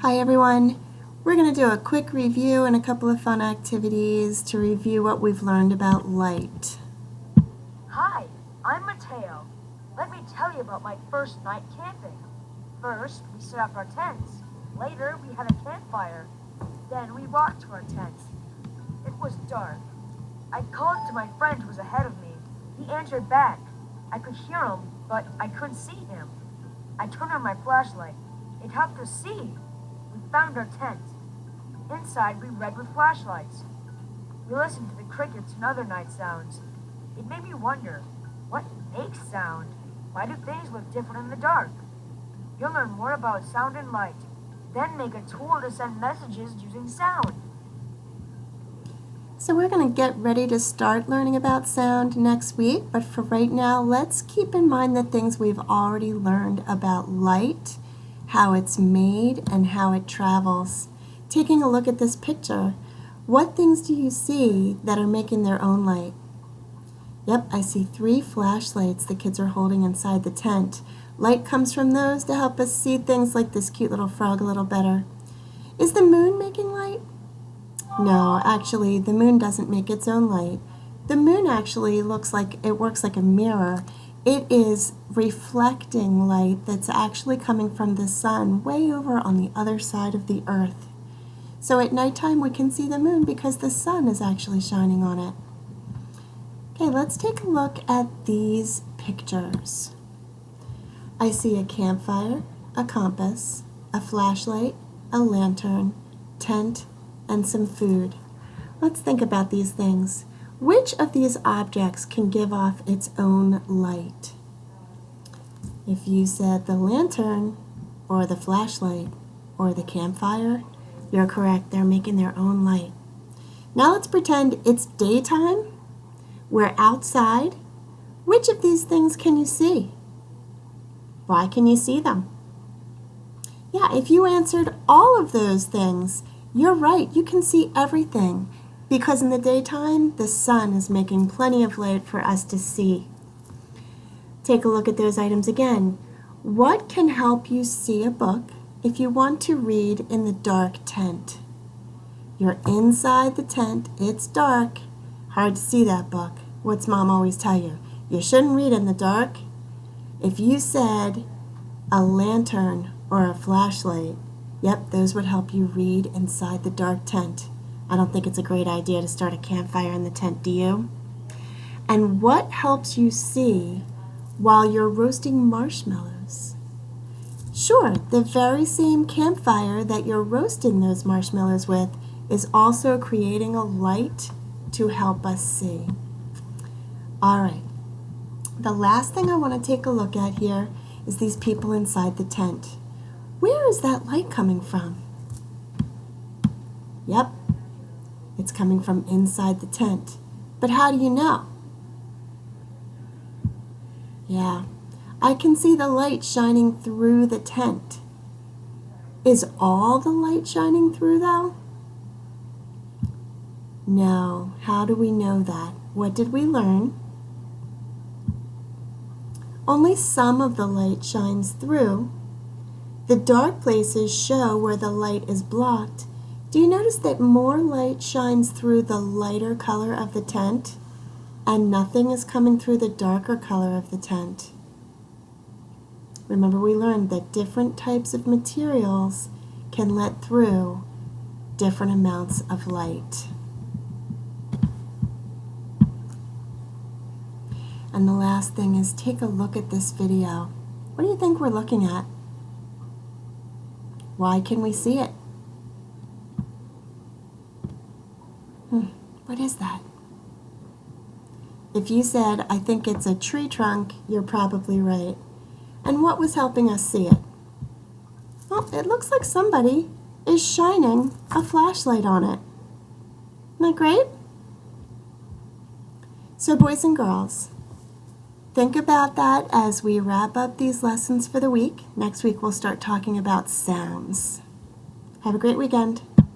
Hi everyone. We're going to do a quick review and a couple of fun activities to review what we've learned about light. Hi, I'm Mateo. Let me tell you about my first night camping. First, we set up our tents. Later, we had a campfire. Then we walked to our tents. It was dark. I called to my friend who was ahead of me. He answered back. I could hear him, but I couldn't see him. I turned on my flashlight. It helped us see. We found our tent. Inside, we read with flashlights. We listened to the crickets and other night sounds. It made me wonder, what makes sound? Why do things look different in the dark? You'll learn more about sound and light. Then make a tool to send messages using sound. So we're going to get ready to start learning about sound next week, but for right now, let's keep in mind the things we've already learned about light, how it's made, and how it travels. Taking a look at this picture, what things do you see that are making their own light? Yep, I see 3 flashlights the kids are holding inside the tent. Light comes from those to help us see things like this cute little frog a little better. Is the moon making light? No, actually, the moon doesn't make its own light. The moon actually works like a mirror. It is reflecting light that's actually coming from the sun way over on the other side of the earth. So at nighttime we can see the moon because the sun is actually shining on it. Okay, let's take a look at these pictures. I see a campfire, a compass, a flashlight, a lantern, tent, and some food. Let's think about these things. Which of these objects can give off its own light? If you said the lantern, or the flashlight, or the campfire, you're correct. They're making their own light. Now let's pretend it's daytime. We're outside. Which of these things can you see? Why can you see them? Yeah, if you answered all of those things, you're right. You can see everything because in the daytime, the sun is making plenty of light for us to see. Take a look at those items again. What can help you see a book if you want to read in the dark tent? You're inside the tent. It's dark. Hard to see that book. What's Mom always tell you? You shouldn't read in the dark. If you said a lantern or a flashlight, yep, those would help you read inside the dark tent. I don't think it's a great idea to start a campfire in the tent, do you? And what helps you see while you're roasting marshmallows? Sure, the very same campfire that you're roasting those marshmallows with is also creating a light to help us see. All right, the last thing I want to take a look at here is these people inside the tent. Where is that light coming from? Yep, it's coming from inside the tent. But how do you know? Yeah, I can see the light shining through the tent. Is all the light shining through though? No, how do we know that? What did we learn? Only some of the light shines through. The dark places show where the light is blocked. Do you notice that more light shines through the lighter color of the tent and nothing is coming through the darker color of the tent? Remember, we learned that different types of materials can let through different amounts of light. And the last thing is take a look at this video. What do you think we're looking at? Why can we see it? What is that? If you said, I think it's a tree trunk, you're probably right. And what was helping us see it? Well, it looks like somebody is shining a flashlight on it. Isn't that great? So boys and girls, think about that as we wrap up these lessons for the week. Next week we'll start talking about sounds. Have a great weekend.